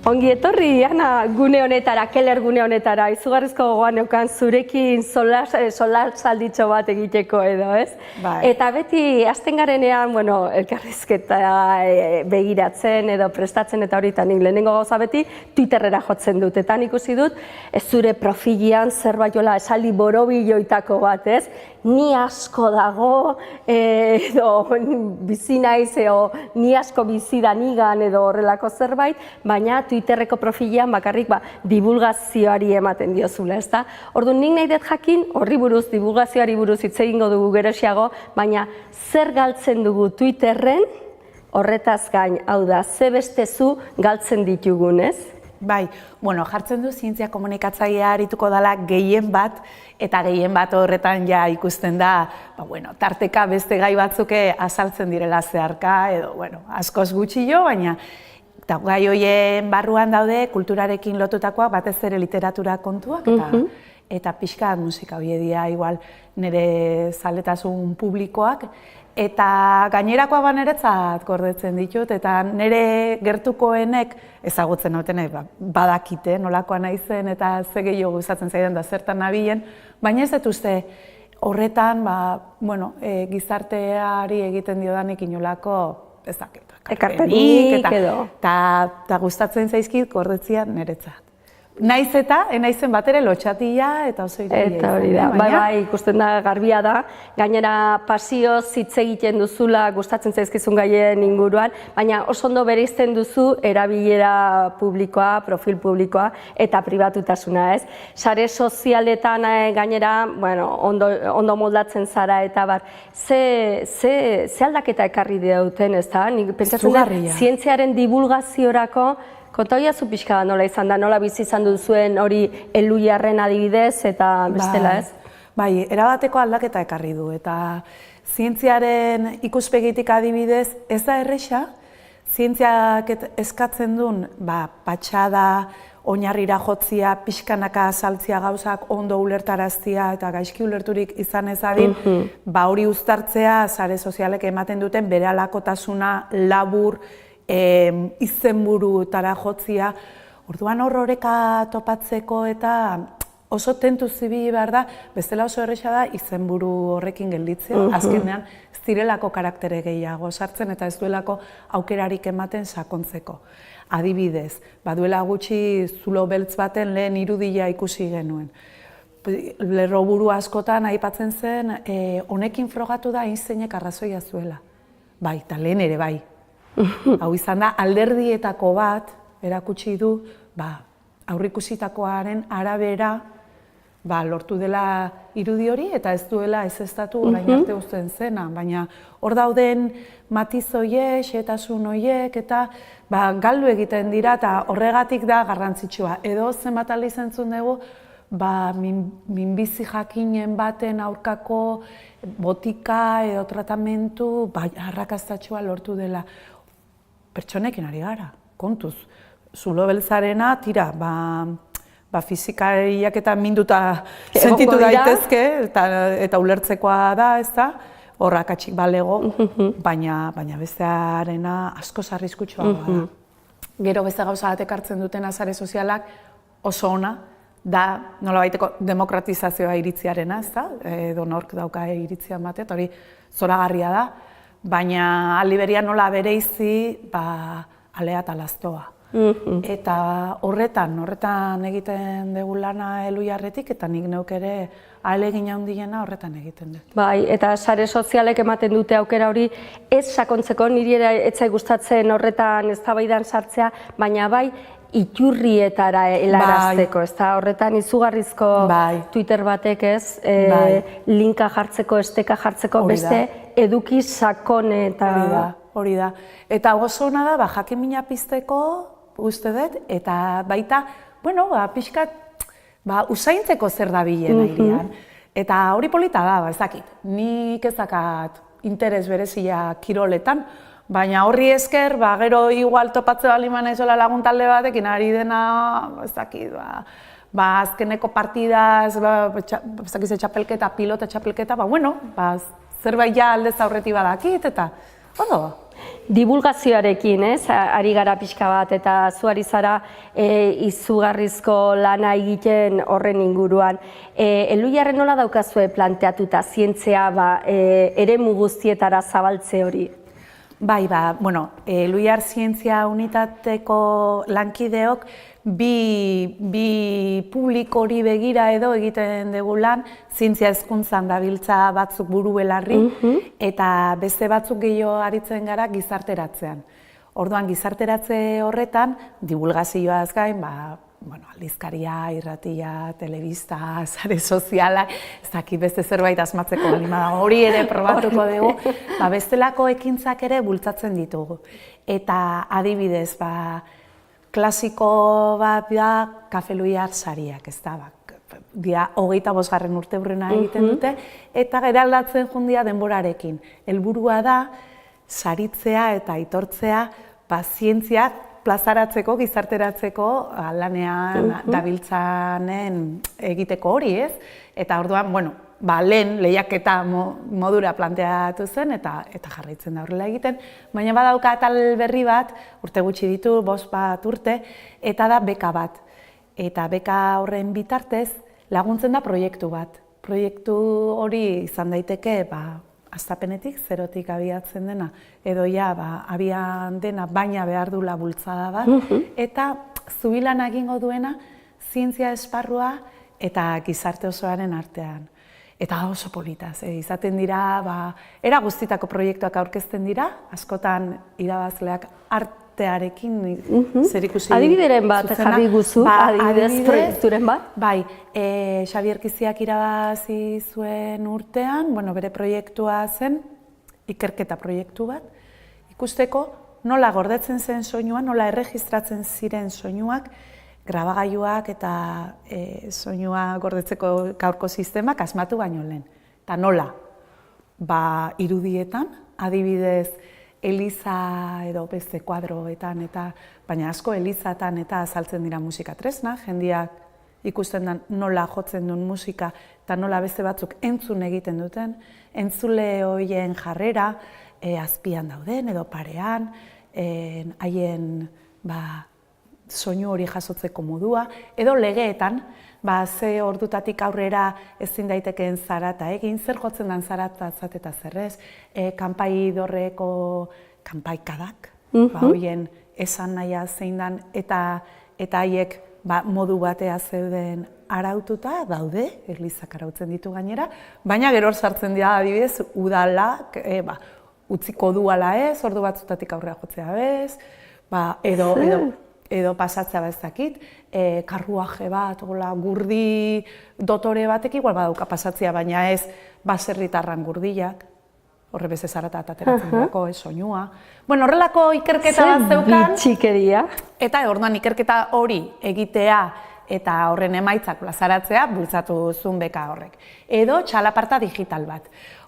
Ongi etorri, Ana, gune honetara, Keller gune honetara, izugarrizko gogoan neukan zurekin solarsalditxo bat egiteko edo, ez? Bai. Eta beti, hasten garenean, bueno, elkarrizketa begiratzen edo prestatzen eta hori, eta nik lehenengo gauza beti Twitterrera jotzen dut. Eta ikusi dut, zure profilian zerbait jola esaldi borobiloitako bat, ez? Ni asko dago, edo bizi naiz, edo ni asko bizi da nigan edo horrelako zerbait, baina Twitterreko profilean bakarrik divulgazioari ematen diozula, ezta? Orduan nik nahi dut jakin horri buruz, divulgazioari buruz hitz egingo dugu geroxiago, baina zer galtzen dugu Twitterren horretaz gain, hau da, ze bestezu galtzen ditugun, ez? Bai, bueno, jartzen du zientzia komunikatzailea arituko dela gehien bat, eta gehien bat horretan ja ikusten da, bueno, tarteka beste gai batzuke azaltzen direla zeharka, edo, bueno, askoz gutxillo, baina eta gai horien barruan daude kulturarekin lotutakoak, batez ere literatura kontuak, eta pixka musika hori dira, igual nire zaletasun publikoak, eta gainerakoa baneretzat gordetzen ditut, eta nire gertukoenek ezagutzen hautenek badakite nolakoa naizen eta ze gehiago gustatzen zaidan da zertan nabilen, baina ez dut uste horretan gizarteari egiten diodanik inolako ekarpenik edo. Eta gustatzen zaizkit gordetzia niretzat. Naiz eta, naizen bat ere lotxatia eta oso ireia. Eta hori da, bai, ikusten da garbia da, gainera pasioz hitz egiten duzula gustatzen zaizkizun gaien inguruan, baina oso ondo bereizten duzu erabilera publikoa, profil publikoa eta pribatutasuna, ez? Sare sozialetan gainera, bueno, ondo moldatzen zara eta bar, ze aldaketa ekarri duten, ez da? Nik pentsatzen da, zientziaren divulgaziorako konta hori azu pixka nola izan da, nola bizi izan duzuen hori Elujarren adibidez eta bestela, ez? Bai, erabateko aldaketa ekarri du, eta zientziaren ikuspegitik adibidez ez da erresa, zientziak eskatzen duen patxada, oinarrira jotzia, pixkanaka azaltzia gauzak ondo ulertaraztia eta gaizki ulerturik izan ezadin, hori uztartzea sare sozialek ematen duten berehalakotasuna labur, izenburutara jotzia, orduan horreka topatzeko eta oso tentu zibili behar da, bestela oso erresa da izenburu horrekin gelditzea, azkenean ez direlako karaktere gehiago sartzen eta ez duelako aukerarik ematen sakontzeko. Adibidez, baduela gutxi zulo beltz baten lehen irudia ikusi genuen. Lerroburu askotan aipatzen zen, honekin frogatu da einsteinek arrazoia zuela. Bai, eta lehen ere bai. Hau izan da, alderdietako bat erakutsi du, aurrikusitakoaren arabera lortu dela irudi hori eta ez duela ezeztatu orain arte uzten zena, baina hor dauden matiz horiek, xehetasun horiek eta galdu egiten dira eta horregatik da garrantzitsua. Edo zenbat aldiz entzun dugu, minbizi jakinen baten aurkako botika edo tratamentu arrakastatxua lortu dela. Pertsonekin ari gara, kontuz. Zulo beltzarena, tira, fizikariak eta minduta sentitu daitezke, eta ulertzekoa da, ez da, horrak atxik balego, baina bestearena asko arriskutsua da. Gero beste gauza bat ekartzen duten sare sozialak oso ona, da nolabaiteko demokratizazioa iritziarena, ez da, edo nork dauka iritzia ematen, hori zoragarria da, baina aldi berean nola bereizi alea eta lastoa. Eta horretan egiten dugu lana Elujarretik eta nik neuk ere ahalegin handiena horretan egiten dut. Bai, eta sare sozialek ematen dute aukera hori ez sakontzeko, niri ere ez zait gustatzen horretan eztabaidan sartzea, baina bai iturrietara helarazteko, ezta? Horretan izugarrizko Twitter batek ez, linka jartzeko, esteka jartzeko, beste eduki sakon eta... Hori da. Eta oso ona da, jakimina pizteko, uste dut, eta baita, pixkat, usaintzeko zer dabilen airean. Eta hori polita da, ez dakit. Nik ez dakat interes berezia kiroletan, baina horri esker, gero igual topatze baliman ezola lagun talde batekin ari dena, ez dakit, azkeneko partidaz, txapelketa, pilota txapelketa, zerbait ja aldez aurretik badakit, eta Ondo? Divulgazioarekin, ari gara pixka bat, eta zu ari zara izugarrizko lana egiten horren inguruan. Elhuyarren nola daukazue planteatuta zientzia eremu guztietara zabaltze hori? Bai, Elhuyar Zientzia Unitateko lankideok bi publiko hori begira edo egiten dugu lan, zientzia hezkuntzan dabiltza batzuk buru belarri, eta beste batzuk gehiago aritzen gara gizarteratzean. Orduan, gizarteratze horretan, divulgazioaz gain, aldizkaria, irratia, telebista, sare sozialak, ez dakit beste zerbait asmatzeko hori ere probatuko dugu, bestelako ekintzak ere bultzatzen ditugu. Eta adibidez, klasiko bat da Kafe Elhuyar sariak, ez da, dira 25. urteurrena egiten dute, eta eraldatzen jundia denborarekin. Helburua da, saritzea eta aitortzea zientziak plazaratzeko, gizarteratzeko lanean dabiltzanen egiteko hori, ez? Eta orduan, lehen lehiaketa modura planteatu zen eta jarraitzen da horrela egiten, baina badauka atal berri bat, urte gutxi ditu, 5 urte, eta da beka bat. Eta beka horren bitartez laguntzen da proiektu bat. Proiektu hori izan daiteke, hastapenetik, zerotik abiatzen dena, edo abian dena, baina behar dula bultzada bat, eta zubilan egingo duena zientzia esparrua eta gizarte osoaren artean. Eta oso politaz, izaten dira, era guztitako proiektuak aurkezten dira, askotan irabazleak artearekin zerikusi zuzena. Adibideren bat jarri guzu, adibidez proiekturen bat? Bai, Xabier Kiziak irabazi zuen urtean, bere proiektua zen, ikerketa proiektu bat, ikusteko nola gordetzen zen soinua, nola erregistratzen ziren soinuak, grabagailuak eta soinua gordetzeko gaurko sistemak asmatu baino lehen. Eta nola? Irudietan, adibidez, eliza edo beste kuadroetan, baina asko elizatan eta azaltzen dira musika tresna, jendeak ikusten da nola jotzen duen musika eta nola beste batzuk entzun egiten duten, entzule horien jarrera, azpian dauden edo parean, haien soinu hori jasotzeko modua, edo legeetan, ze ordutatik aurrera ezin daitekeen zarata egin, zer jotzen den zaratzat eta zerrez, kanpai dorreko kanpaikadak, horien esan nahia zein den, eta haiek modu batea zeuden araututa daude, elizak arautzen ditu gainera, baina gero sartzen dira adibidez, udalak, utziko duala ez, ordu batzutatik aurrera jotzea bez, edo pasatzea bezakit, karruaje bat, gurdi dotore batek igual badauka pasatzea, baina ez baserritarran gurdiak, horre beste zarata ateratzen dugu, soinua. Horrelako ikerketa bat zeukan, bitxikeria. Eta orduan ikerketa hori egitea eta horren emaitzak plazaratzea bultzatu zuen beka horrek. Edo txalaparta digital bat.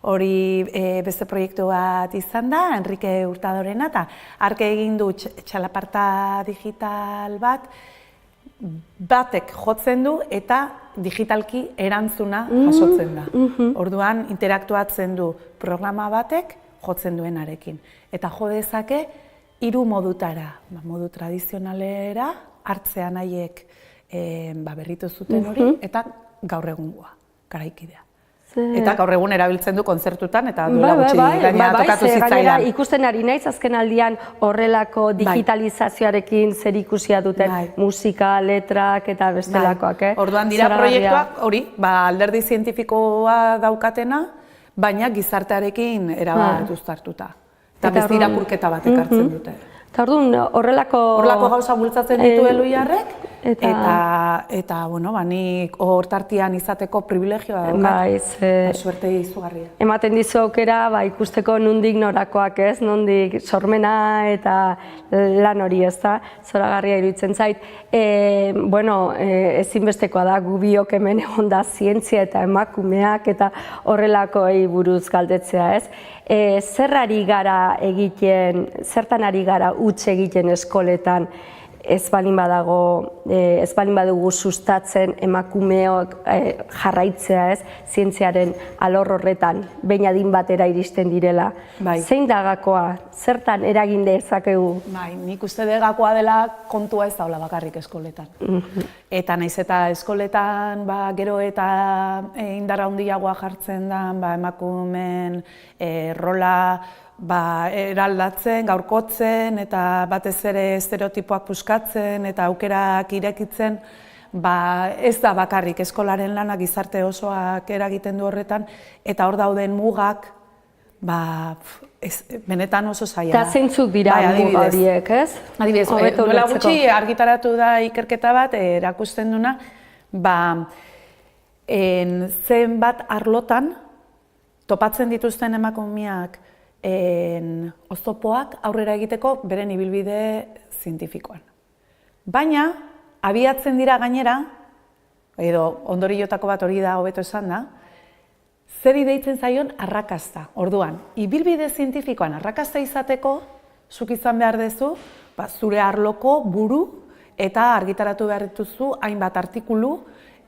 Hori beste proiektu bat izan da, Enrique Hurtadorena, eta hark egin du txalaparta digital bat, batek jotzen du eta digitalki erantzuna jasotzen da. Orduan interaktuatzen du programa batek jotzen duenarekin. Eta jo dezake 3 modutara, modu tradizionalera, hartzean haiek berritu zuten hori, eta gaur egungoa, garaikidea. Eta gaur egun erabiltzen du kontzertutan, eta duela gutxi gaina tokatu zitzaidan. Ikusten ari naiz, azken aldian horrelako digitalizazioarekin zer ikusia duten musika, letrak eta bestelakoak. Orduan dira proiektuak hori, alderdi zientifikoa daukatena, baina gizartearekin erabat uztartuta. Eta beste irakurketa bat ekartzen dute. Eta orduan, horrelako gauza bultzatzen ditu Elhuyarrek, eta nik hortartian izateko privilegioa daukat, suerte izugarria. Ematen dizu aukera ikusteko nondik norakoak ez, nondik sormena eta lan hori ez da, zoragarria iruditzen zait. Ezinbestekoa da, gu biok hemen egon da zientzia eta emakumeak eta horrelakoei buruz galdetzea ez. Zer ari gara egiten, zertan ari gara huts egiten eskoletan, ez balin badago, ez balin badugu sustatzen emakumeok jarraitzea, ez, zientziaren alor horretan, behin adin batera iristen direla. Bai. Zein da gakoa? Zertan eragin dezakegu? Bai, nik uste dut gakoa dela kontua ez daula bakarrik eskoletan. Eta naiz eta eskoletan gero eta indar handiagoa jartzen da emakumeen rola eraldatzen, gaurkotzen eta batez ere estereotipoak puskatzen eta aukerak irekitzen, ez da bakarrik eskolaren lana, gizarte osoak eragiten du horretan, eta hor dauden mugak benetan oso zaila. Eta zeintzuk dira muga horiek, ez? Adibidez, duela gutxi argitaratu da ikerketa bat erakusten duna, zenbat arlotan topatzen dituzten emakumeak oztopoak aurrera egiteko beren ibilbide zientifikoan. Baina, abiatzen dira gainera, edo ondoriotako bat hori da hobeto esan da, zeri deitzen zaion arrakasta. Orduan, ibilbide zientifikoan arrakasta izateko, zuk izan behar duzu, zure arloko buru eta argitaratu behar dituzu hainbat artikulu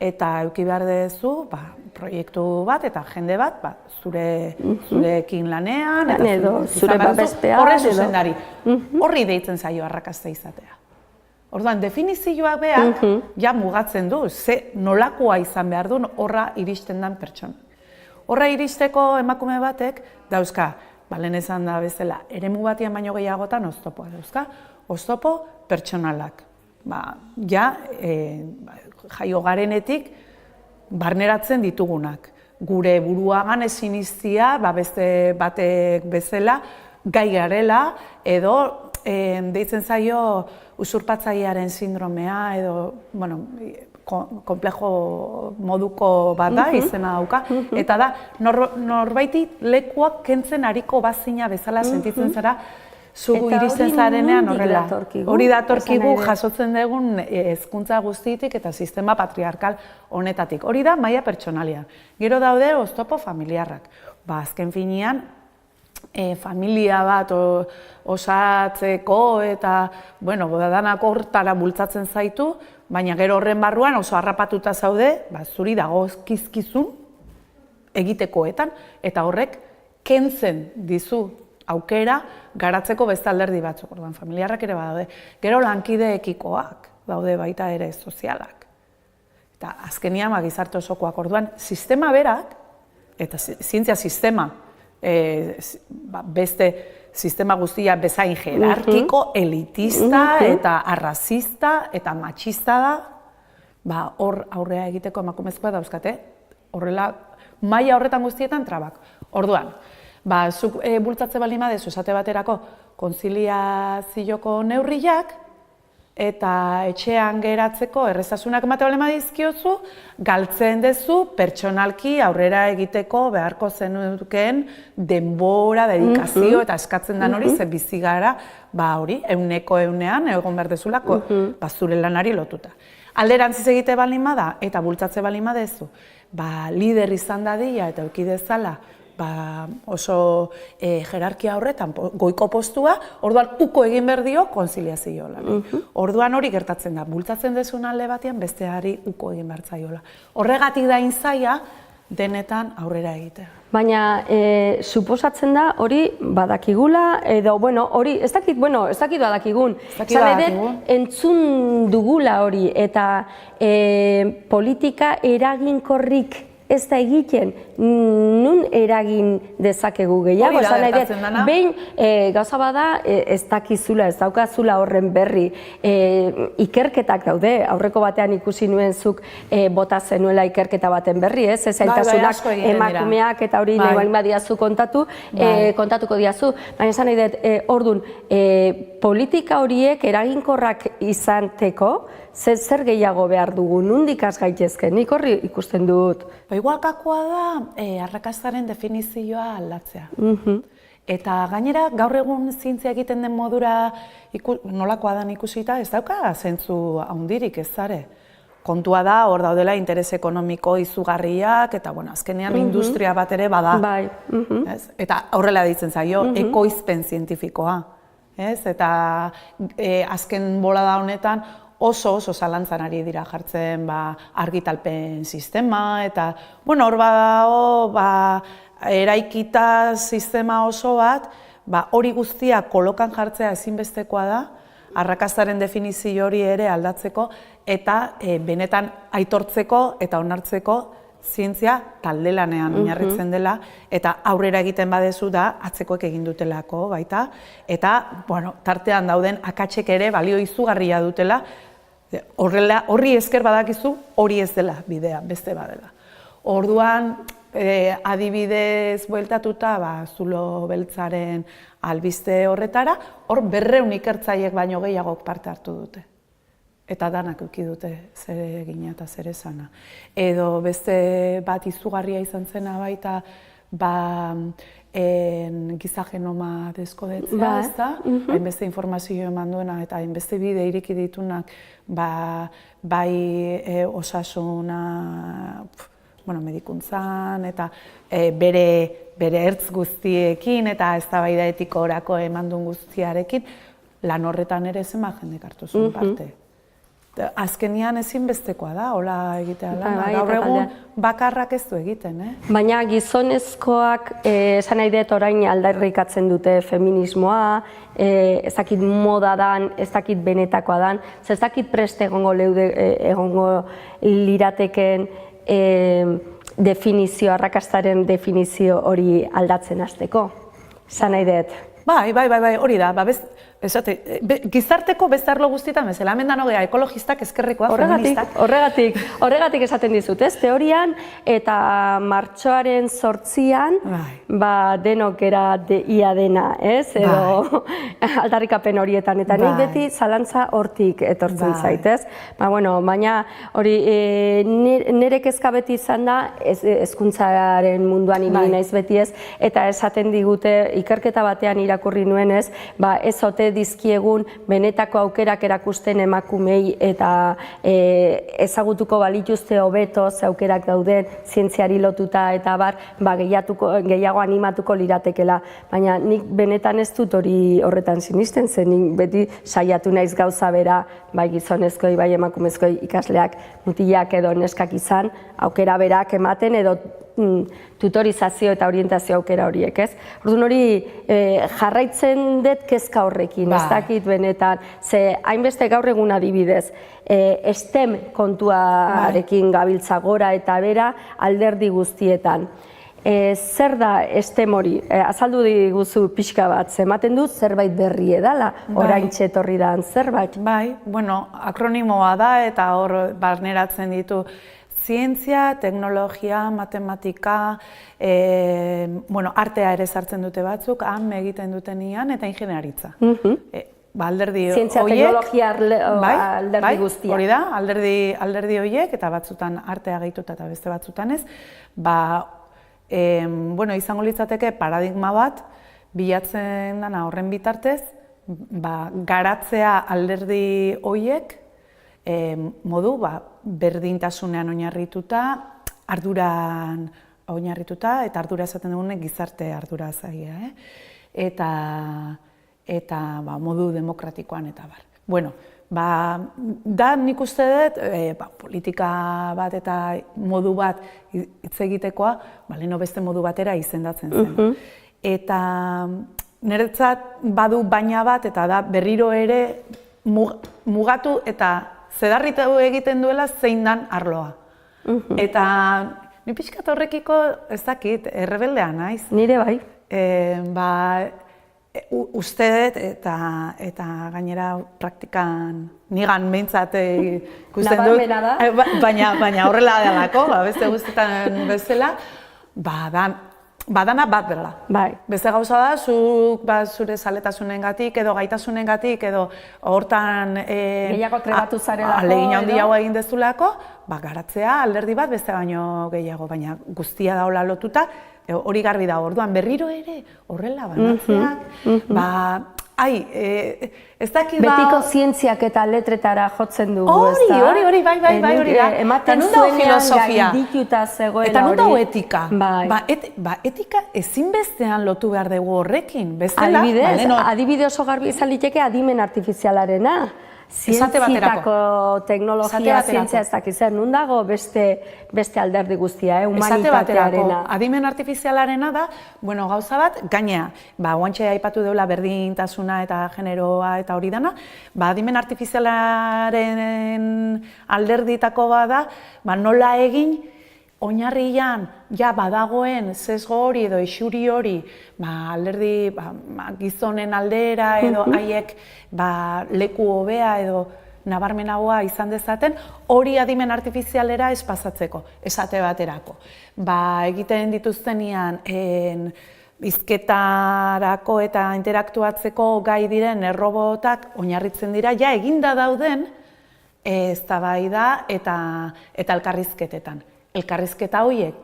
eta eduki behar duzu proiektu bat eta jende bat zurekin lanean, edo zure babespean, horren zuzendari. Horri deitzen zaio arrakasta izatea. Orduan, definizioak beak ja mugatzen du, ze nolakoa izan behar du horra iristen den pertsona. Horra iristeko emakume batek dauzka, lehen esan da bezala, eremu batian baino gehiagotan oztopoa dauzka, oztopo pertsonalak. Jaio garenetik barneratzen ditugunak. Gure buruagan ezin iztia, beste batek bezala, gai garela, edo deitzen zaio usurpatzailearen sindromea, edo, komplejo moduko bat da, izena dauka, eta da, norbaiti lekuak kentzen ariko bazina bezala sentitzen zara, zu iristen zarenean horrela. Hori datorkigu jasotzen dugun hezkuntza guztitik eta sistema patriarkal honetatik. Hori da maila pertsonalia. Gero daude oztopo familiarrak. Azken finean, familia bat osatzeko eta, danak hortara bultzatzen zaitu, baina gero horren barruan oso harrapatuta zaude, zuri dagozkizkizun egitekoetan, eta horrek kentzen dizu aukera garatzeko beste alderdi batzuk. Orduan, familiarrak ere badaude. Gero lankideekikoak daude baita ere sozialak. Eta azkenian gizarte osokoak. Orduan, sistema berak, eta zientzia sistema, beste sistema guztia bezain jerarkiko, elitista eta arrazista eta matxista da, hor aurrea egiteko emakumezkoa dauzkate, horrela maila horretan guztietan trabak. Orduan, zuk bultzatze baldin badezu esate baterako konziliazioko neurriak eta etxean geratzeko erreztasunak emate baldin badizkiozu, galtzen duzu pertsonalki aurrera egiteko beharko zenukeen denbora, dedikazio eta eskatzen den hori, ze bizi gara, hori, 100%ean egon behar dezulako, zure lanari lotuta. Alderantziz egite baldin bada eta bultzatze baldin badezu, lider izan dadila eta eduki dezala, oso jerarkia horretan goiko postua, orduan uko egin behar dio konziliazio lan. Orduan hori gertatzen da, bultzatzen dezun alde batean besteari uko egin behar zaiola. Horregatik da zaila denetan aurrera egitea. Baina, suposatzen da hori badakigula, edo, hori, ez dakit badakigun. Entzun dugula hori, eta politika eraginkorrik ez da egiten, nun eragin dezakegu gehiago. Behin, gauza bada, ez dakizula, ez daukazula horren berri. Ikerketak daude, aurreko batean ikusi nuen zuk bota zenuela ikerketa baten berri, ez? Ez zailtasunak emakumeak eta hori nahi balin badiazu kontatuko diazu. Baina esan nahi dut, orduan, politika horiek eraginkorrak izanteko, zer gehiago behar dugu, nondik has gaitezke, nik horri ikusten dut. Igual gakoa da, arrakastaren definizioa aldatzea. Eta gainera, gaur egun zientzia egiten den modura nolakoa da ikusita, ez dauka zentzu handirik ez zare. Kontua da, hor daudela interes ekonomiko izugarriak, eta azkenean industria bat ere bada. Eta horrela deitzen zaio, ekoizpen zientifikoa. ez? Eta azken bolada honetan oso zalantzan ari dira jartzen argitalpen sistema, eta hor badago eraikita sistema oso bat, hori guztia kolokan jartzea ezinbestekoa da, arrakastaren definizio hori ere aldatzeko, eta benetan aitortzeko eta onartzeko zientzia talde lanean oinarritzen dela, eta aurrera egiten badezu da atzekoek egin dutelako baita, eta tartean dauden akatsek ere balio izugarria dutela, horri esker badakizu hori ez dela bidea, beste badela. Orduan, adibidez bueltatuta, zulo beltzaren albiste horretara, hor 200 ikertzaileek baino gehiagok parte hartu dute. Eta danak eduki dute zer egina eta zer esana. Edo beste bat izugarria izan zena baita, giza genoma deskodetzea, ez da? Hainbeste informazio eman duena eta hainbeste bide ireki ditunak, bai osasuna, medikuntzan, eta bere ertz guztiekin eta eztabaida etikorako eman duen guztiarekin, lan horretan ere zenbat jendek hartu zuen parte. Azkenian ezinbestekoa da, hola egitea lana. Gaur egun bakarrak ez du egiten, Baina gizonezkoak, esan nahi dut orain aldarrikatzen dute feminismoa, ez dakit moda dan, ez dakit benetakoa dan, ez dakit preste egongo lirateken definizio, arrakastaren definizio hori aldatzen hasteko. Esan nahi dut. Bai, hori da. Gizarteko beste arlo guztietan bezala, hemen danogea ekologistak, ezkerrekoak, feministak. Horregatik esaten dizut, ez? Teorian eta martxoaren 8an, denok era ia dena, ez? Edo aldarrikapen horietan, eta nik beti zalantza hortik etortzen zait, ez? Baina hori nire kezka beti izan da, hezkuntzaren munduan ibili naiz beti ez, eta esaten digute, ikerketa batean irakurri nuen ez, ez ote dizkiegun benetako aukerak erakusten emakumei eta ezagutuko balituzte hobeto ze aukerak dauden zientziari lotuta eta gehiago animatuko liratekela. Baina nik benetan ez dut hori horretan sinisten, zen nik beti saiatu naiz gauza bera, bai gizonezkoi, bai emakumezkoi ikasleak, mutilak edo neskak izan, aukera berak ematen edo tutorizazio eta orientazio aukera horiek, ez? Orduan hori jarraitzen dut kezka horrekin, ez dakit benetan, ze hainbeste gaur egun adibidez, STEM kontuarekin gabiltza gora eta bera alderdi guztietan. Zer da STEM hori? Azaldu diguzu pixka bat, ematen du zerbait berri edala, oraintxe etorri daan zerbait. Bai, akronimoa da eta hor barneratzen ditu zientzia, teknologia, matematika, artea ere sartzen dute batzuk, egiten duten ian, eta ingenieritza. Zientzia, teknologia alderdi guztia. Hori da, alderdi horiek, eta batzutan artea gehituta eta beste batzutan ez, izango litzateke paradigma bat, bilatzen dana horren bitartez, garatzea alderdi horiek, modu berdintasunean oinarrituta, arduran oinarrituta, eta ardura esaten dugunek gizarte ardura zaia, eta modu demokratikoan eta bar. Da nik uste dut, politika bat eta modu bat hitz egitekoa, leheno beste modu batera izendatzen zen. Eta niretzat badu baina bat, eta da berriro ere mugatu eta zedarritu egiten duela zein dan arloa. Eta ni pixkat horrekiko ez dakit, errebeldea naiz. Nire bai. Uste dut eta gainera praktikan nigan behintzat ikusten dut. Nabarmena da. Baina horrela delako, beste guztietan bezala, badana bat berla. Beste gauza da, zuk zure zaletasunengatik edo gaitasunengatik edo hortan gehiago trebatu zarelako ahalegin handiago egin dezulako, garatzea alderdi bat beste baino gehiago, baina guztia da hola lotuta, hori garbi da, orduan berriro ere horrela banatzeak, ez dakit Betiko zientziak eta letretara jotzen dugu, hori, bai da. Ematen Eta nun dago zuenean filosofia? gaindituta zegoela hori. Eta nun dago etika? Bai. Etika ezinbestean lotu behar dugu horrekin, bestela. Adibide oso garbi izan liteke adimen artifizialarena. Zientzietako teknologia, zientzia ez dakizen, nun dago beste alderdi guztia, humanitatearena. Adimen artifizialarena da, gauza bat, gainea, oantxe aipatu deula berdintasuna eta generoa eta hori dana, adimen artifizialaren alderditako bada, nola egin, oinarrian, badagoen sesgo hori edo isuri hori, alderdi gizonen aldera edo haiek leku hobea edo nabarmenagoa izan dezaten, hori adimen artifizialera ez pasatzeko, esate baterako. Egiten dituztenean hizketarako eta interaktuatzeko gai diren errobotak oinarritzen dira, eginda dauden eztabaida eta elkarrizketetan. Elkarrizketa horiek,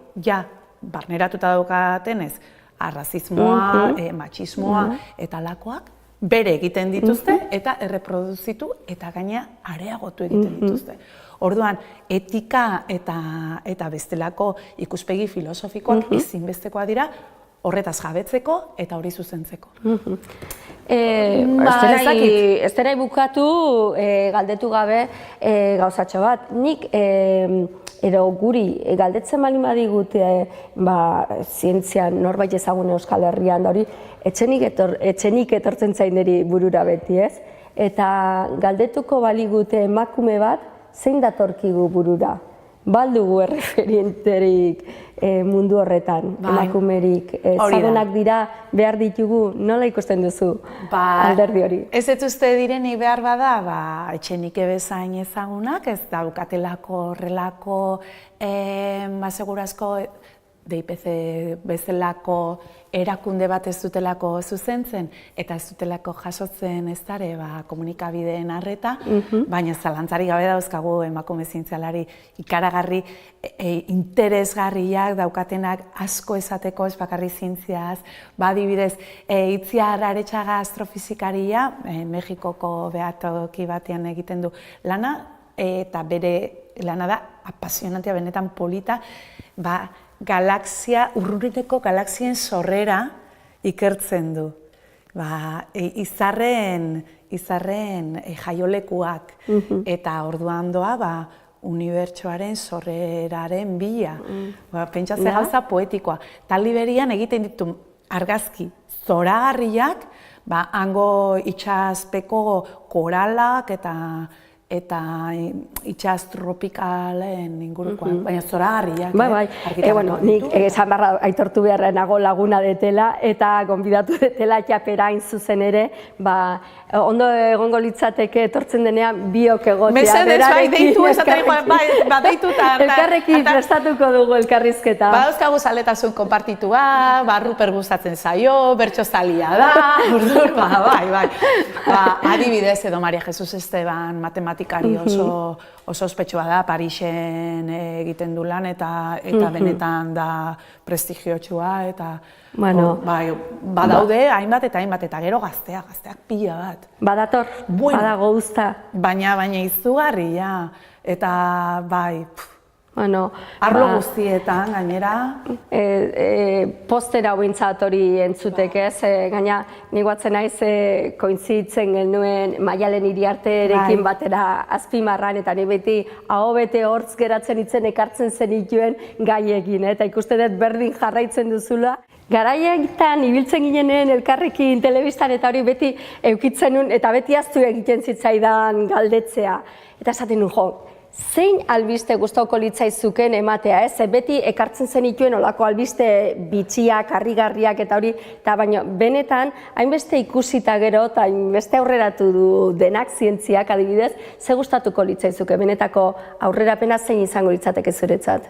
barneratuta daukatenez, arrazismoa, matxismoa eta lakoak, bere egiten dituzte eta erreproduzitu eta gaina areagotu egiten dituzte. Orduan, etika eta bestelako ikuspegi filosofikoak ezinbestekoa dira horretaz jabetzeko eta hori zuzentzeko. Ez dira bukatu galdetu gabe gauzatxo bat. Nik edo guri galdetzen bali madigute zientzian norbait ezagun Euskal Herrian da hori etxenik etortzen zaineri burura beti, ez? Eta galdetuko baligute emakume bat zein datorkigu burura? Baldugu erreferienterik mundu horretan, emakumerik. Ezagunak dira behar ditugu, nola ikusten duzu alderdi hori? Ez uste direnik behar bada, etxenik bezain ezagunak, ez daukatelako horrelako, segurazko DIPC bezalako erakunde bat ez dutelako zuzentzen eta ez dutelako jasotzen ez dare komunikabideen arreta, baina zalantzari gabe dauzkagu emakume zientzialari ikaragarri interesgarriak daukatenak asko esateko ez bakarri zientziaz, adibidez Itziar Aretxaga astrofizikaria, Mexikoko behatoki batean egiten du lana, eta bere lana da apasionantea, benetan polita, urruriteko galaxien sorrera ikertzen du. Izarren jaiolekuak eta orduan doa unibertsoaren sorreraren bila. Pentsa ze gauza poetikoa. Taldi berian egiten ditu argazki zoragarriak, hango itxaspeko koralak eta itxas tropikalen ingurukoak, baina zoragarriak. Nik esan barra aitortu beharra nago laguna detela eta gonbidatu detela txaperain zuzen ere, ondo egongo litzateke etortzen denean biok egotea. Mesedez, deitu esateri, deitu eta... Elkarrekin prestatuko dugu elkarrizketa. Dauzkagu zaletasun konpartitua, Ruper gustatzen zaio, bertso zalia da, adibidez edo Maria Jesus Esteban, matematikari oso ospetsua da, Parisen egiten du lan eta benetan da prestigiotsua eta badaude hainbat eta gero gazteak pila bat. Badator, badago usta. Baina izugarria eta arlo guztietan gainera. Postera bintzat hori entzutek ez, gaina niguatzen naiz kointzitzen genuen Maialen Iriarterekin batera azpimarran eta ni beti aho bete hortz geratzen itzen ekartzen zenituen gaiekin, eta ikusten dut berdin jarraitzen duzula. Garaietan ibiltzen ginenen elkarrekin telebistan eta hori beti eukitzen nun eta beti aztu egiten zitzaidan galdetzea. Eta esaten nun zein albiste gustatuko litzaizuken ematea, ez? Beti ekartzen zenituen olako albiste bitxiak, harrigarriak eta hori, eta baina benetan, hainbeste ikusita gero eta hainbeste aurreratu du denak zientziak adibidez, ze gustatuko litzaizuke, benetako aurrerapena zein izango litzateke zuretzat?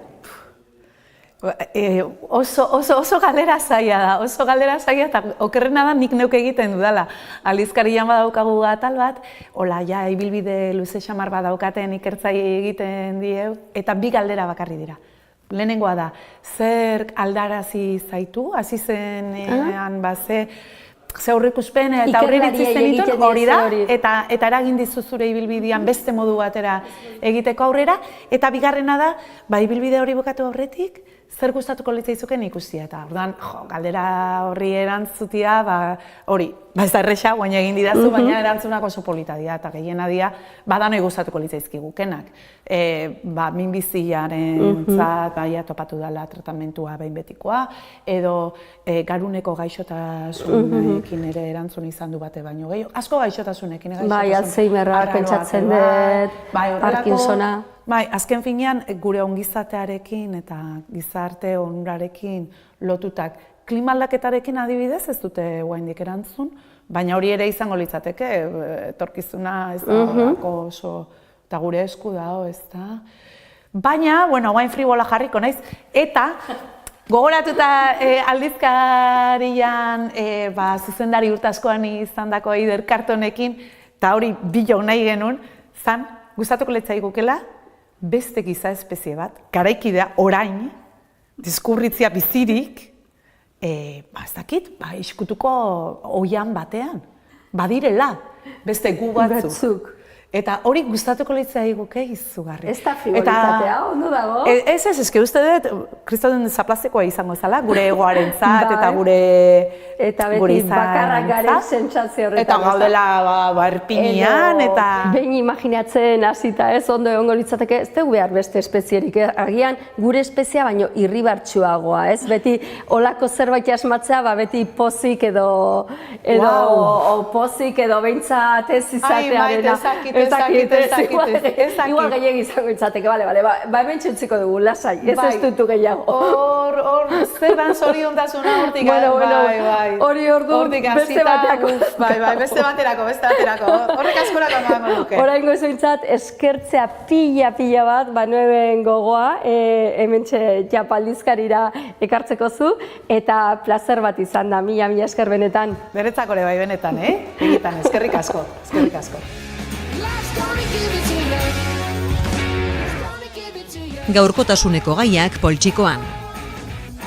Oso galdera zaila da, eta okerrena da nik neuk egiten dudala. Aldizkarian badaukagu atal bat, ibilbide luze xamar badaukaten ikertzaile egiten dieu, eta bi galdera bakarri dira. Lehenengoa da, zer aldarazi zaitu, hasi zenean ze aurreikuspen eta aurreiritzi zenituen hori da, eta eragin dizu zure ibilbidean beste modu batera egiteko aurrera, eta bigarrena da, ibilbide hori bukatu aurretik, zer gustatuko litzaizuken ikusia, eta orduan, galdera horri erantzutia, hori, ez da erresa, guaina egin didazu, baina erantzunak oso polita dira, eta gehiena dira, danoi gustatuko litzaizkigukenak. Minbiziarentzat, topatu dela tratamentua behin betikoa, edo garuneko gaixotasunekin ere erantzun izan du bate baino gehiago. Asko gaixotasunekin. Alzheimerra pentsatzen dut, Parkinsona. Azken finean, gure ongizatearekin eta gizarte onurarekin lotutak klima aldaketarekin adibidez ez dute oraindik erantzun, baina hori ere izango litzateke, etorkizuna ez da oso eta gure esku dago, ez da. Baina, orain fribola jarriko naiz, eta gogoratuta aldizkarian zuzendari urtaskoan izandako Eider Cartonekin, eta hori bilo nahi genuen, gustatuko litzaigukela beste giza espezie bat, garaikidea orain, diskurritzia bizirik, ez dakit, iskutuko oian batean, badirela, beste gu batzuk. Eta hori gustatuko litzaiguke izugarri. Ez da frivolitatea, ondo dago? Ez, uste dut, kristoden zaplaztekoa izango zala, gure egoarentzat eta gure eta beti bakarrak garen sentsazio horretan. Eta gaudela erpinian, eta... Behin imaginatzen hasita ez, ondo egongo litzateke, ez dugu behar beste espezierik, agian gure espezia baino irribartsuagoa, ez? Beti olako zerbait asmatzea, beti pozik edo behintzat ez izatearena. Igual gehiago izango izateke, hemen txutziko dugu, lasai, ez dutu gehiago. Hor, zerban zoriontasuna hortik, hori ordu beste baterako. Beste baterako, horrek askorako nago duke. Horaingo zuintzat, eskertzea pila bat, nuen gogoa, hemen txapaldizkarira ekartzeko zu, eta placer bat izan da, mila esker benetan. Beretzako ere bai benetan, egitan, eskerrik asko. Gaurkotasuneko gaiak poltsikoan.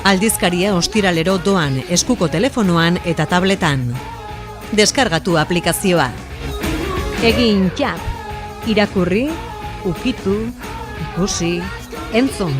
Aldizkaria ostiralero doan eskuko telefonoan eta tabletan. Deskargatu aplikazioa. Egin txap. Irakurri, ukitu, ikusi, entzun.